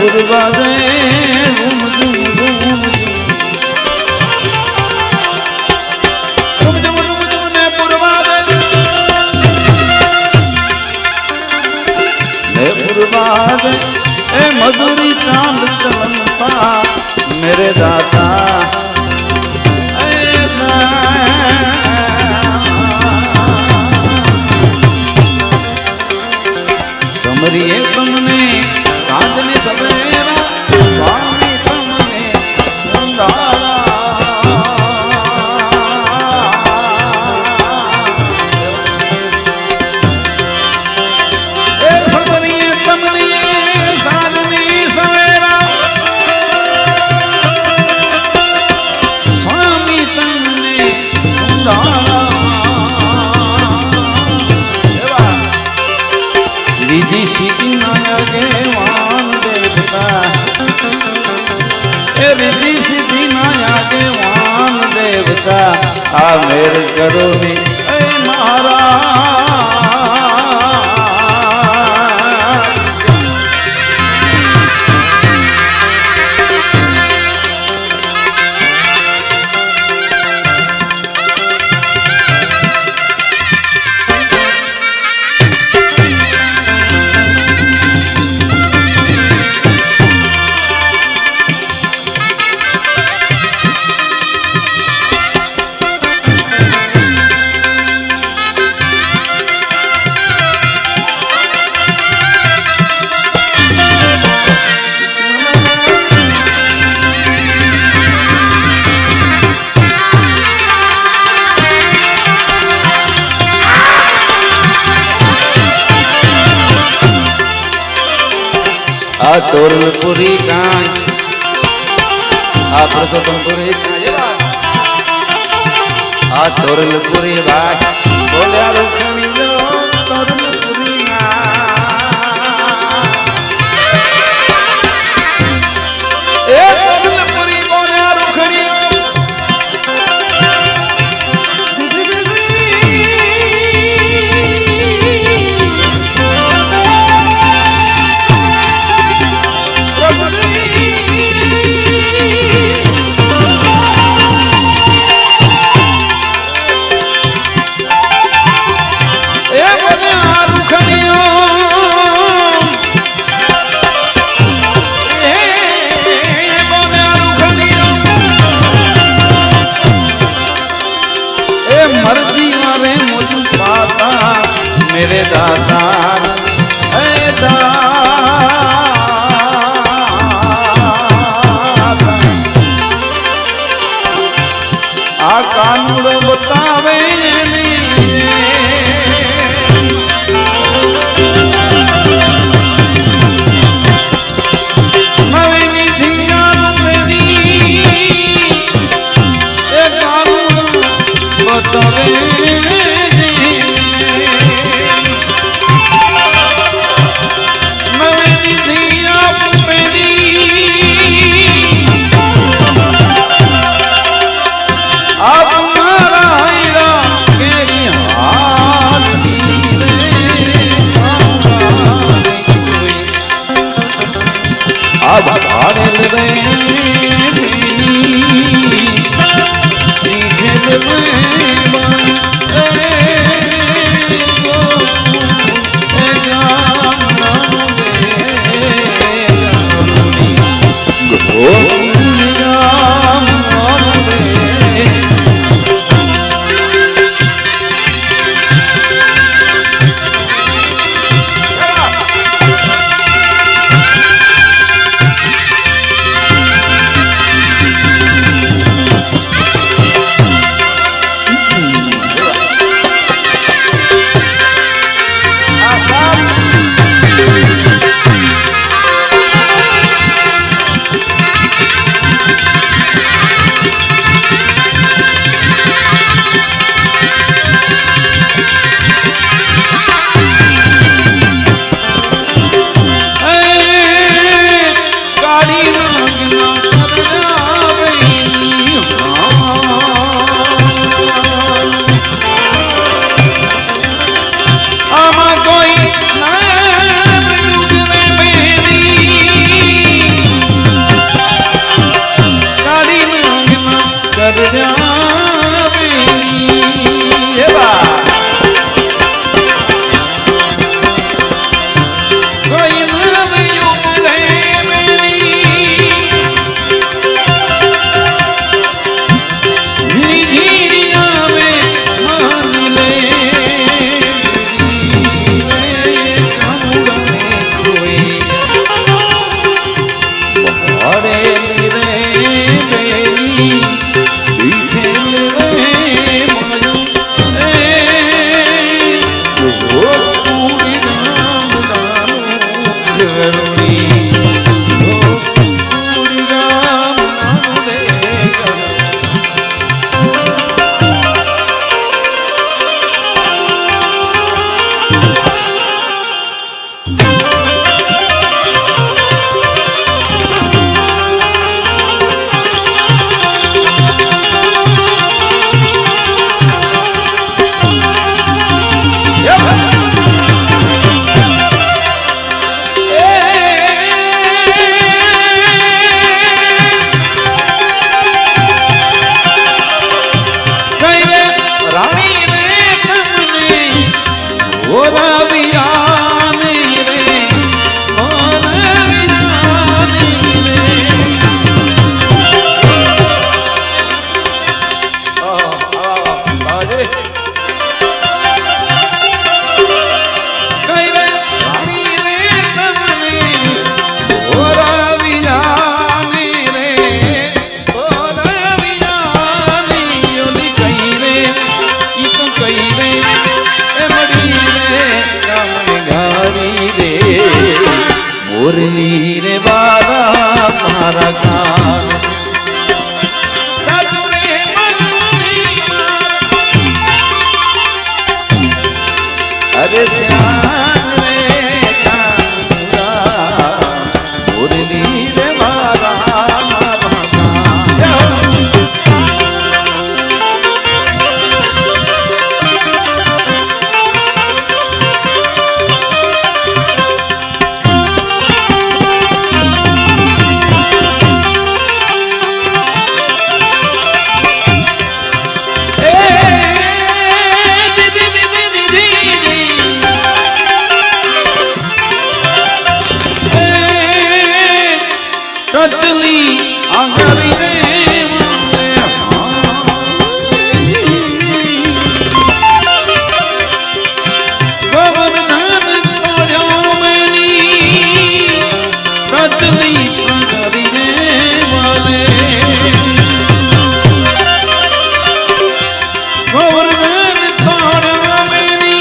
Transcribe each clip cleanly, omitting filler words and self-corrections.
પૂર્વા દે room ઝુમ room ને પૂર્વા દે ને પૂર્વા દે એ મધુરી ચાંદ ચલનતા मेरे दाता समरिए तुमने साधने सवेरा स्वामी तुमने संधारा ए समरिए तुमने साधने सवेरा रिद्धि सिद्धि माया के वान देवता रिद्धि सिद्धि माया के वान देवता आ मेर करो भी महाराज आ तोरलपुरी कान आ पुरुषोत्तमपुरी आ तोरलपुरी भाग बोल्या रुक्मिणी लो तोरलपुरी ए तोरलपुरी बोल्या रुक्मिणी मेरे दाता आ कानून बतावे नवी धिया कानून बतावे કરુણી ગોકુળ ગામ નાનું રે मुरली रे बाला मारा कान अरे श्याम रे कानुरा मुरली रे बाला मारा कान टटली आंगरी रे गोवर्धन कोड़ो मैनी टटली आंगरी रे वाले गोवर्धन कोड़ो मैनी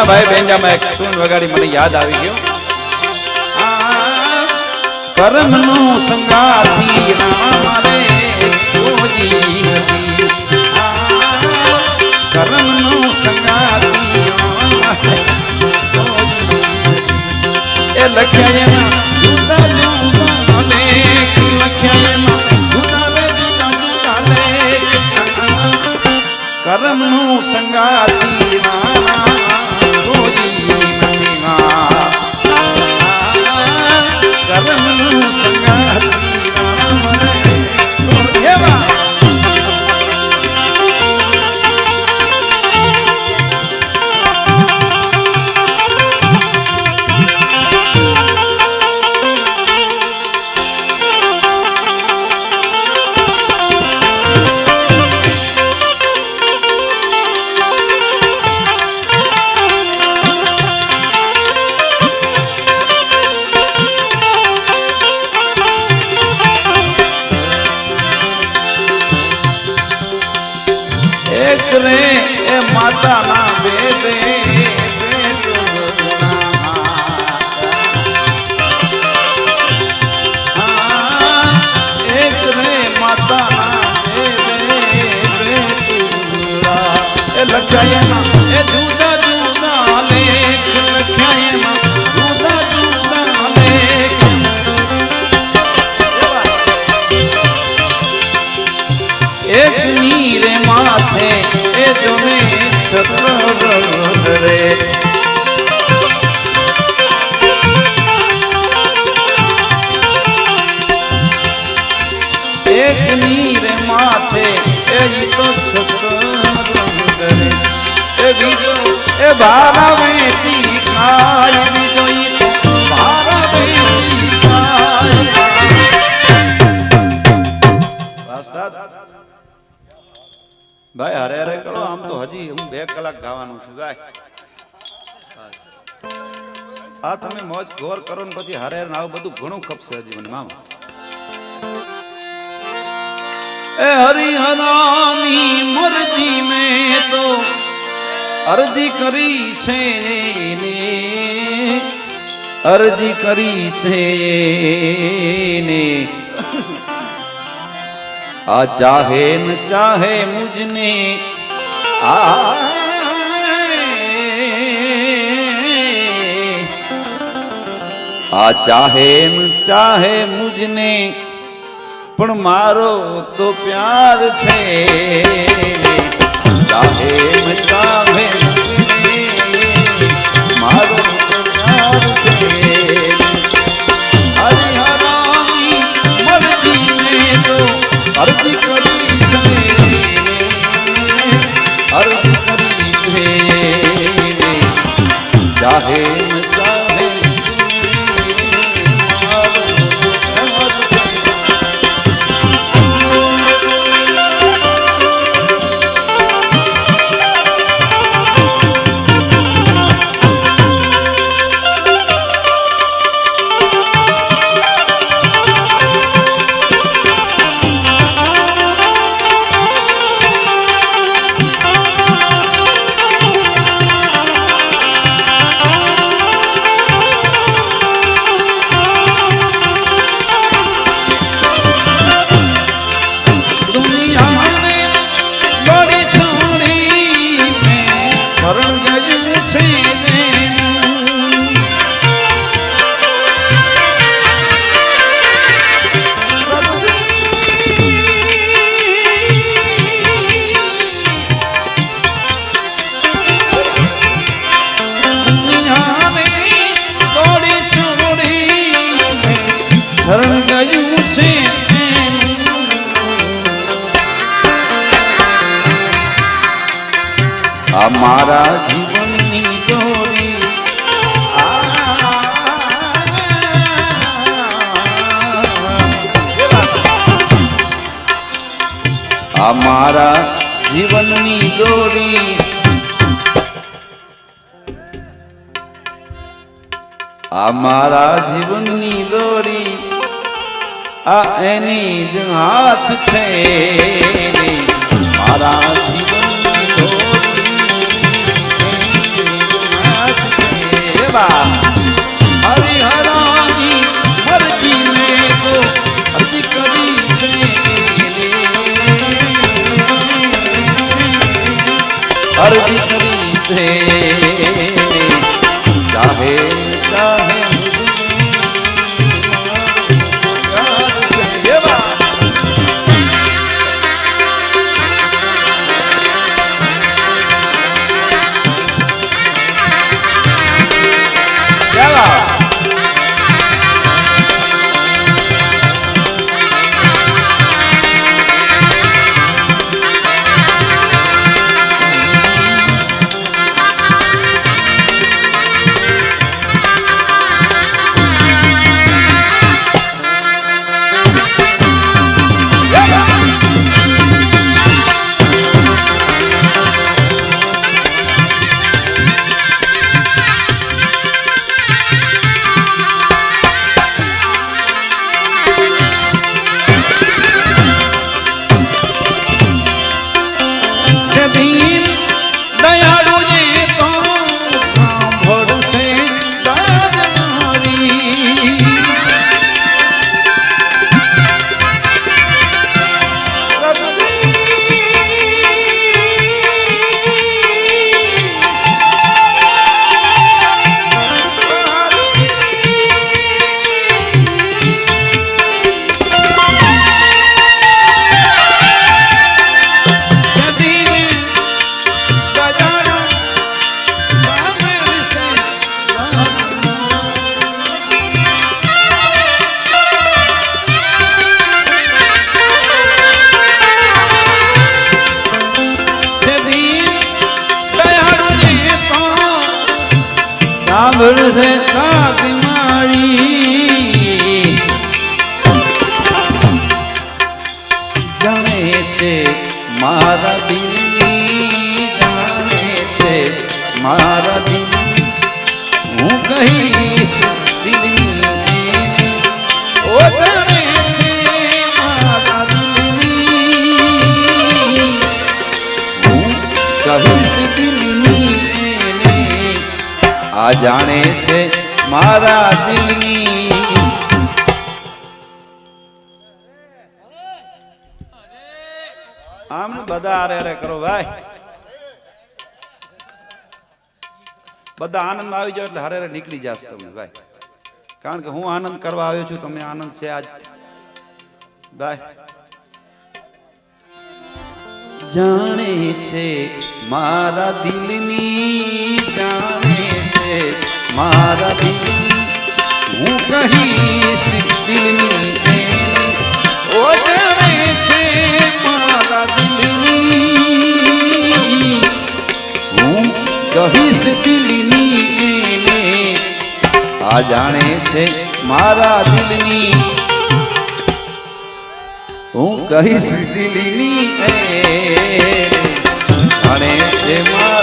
ભાઈ બેંજામાં એક ટૂન વગાડી મને યાદ આવી ગયો કર્મનો સંગાથી મારે કોઈ નથી કર્મનો સંગાથી એ લખ્યા એના જુદા જુદા લેખ લખ્યા એના જુદા જુદા લેખ કર્મનો સંગાથી કોઈ નથી એ માતાના બેદે એક રે માતાના બેદે એ લખાયેમાં એ જુદા જુદા લેખ લખાયેમાં જુદા જુદા લેખ એક નીરે માથે એ જોને છત્ર રે એક નીરે માથે એ તો છત્ર રે એ બીજો એ ભારા વેચી ખાય બીજો ઈ તો ભારા વેચી ખાય ભાઈ હરે હરે કરો આમ તો હજી હું 2 કલાક ગાવાનું છું ભાઈ આ તમે મોજ ગોર કરો ને પછી હરે હરે આવું બધું ઘણું ખપશે હજી મને મામા એ હરિહરાની મરજી મેં તો અરજી કરી છે ને અરજી કરી છે ને आ चाहे न चाहे मुझने आ चाहे न चाहे मुझने पण मारो तो प्यार छे चाहे न चाहे मुझने मारो तो प्यार छे हरिहरानी मर्जी में तो अर्जी करी छे अर्जी करी छे चाहे न चाहे मारा जीवननी डोरी मारा जीवननी डोरी मारा जीवननी डोरी आ एनी ज हाथ छे मारा जीवननी डोरी हरिहरानी मर्जी में तो अर्जी करी छे अर्जी करी छे चाहे चाहे સાંભળશે સાત મારી જાણે છે મારા દિલની જાણે છે મારા દિલની હું કહીશ દિલની ઓ જાણે છે મારા દિલની હું કહીશ દિલની આ જાણે છે મારા દિલની આમ બધા અરે અરે કરો ભાઈ બધા આનંદ આવી જાવ એટલે હરે હરે નીકળી જશે તમે ભાઈ કારણ કે હું આનંદ કરવા આવ્યો છું તમે આનંદ છે આજ ભાઈ જાણે છે મારા દિલની જાણે છે મારા દિલની હું કહીશ દિલની ઓ જાણે છે મારા દિલની હું કહીશ દિલની આ જાણે છે મારા દિલની હું કહીશ દિલની જાણે છે મારા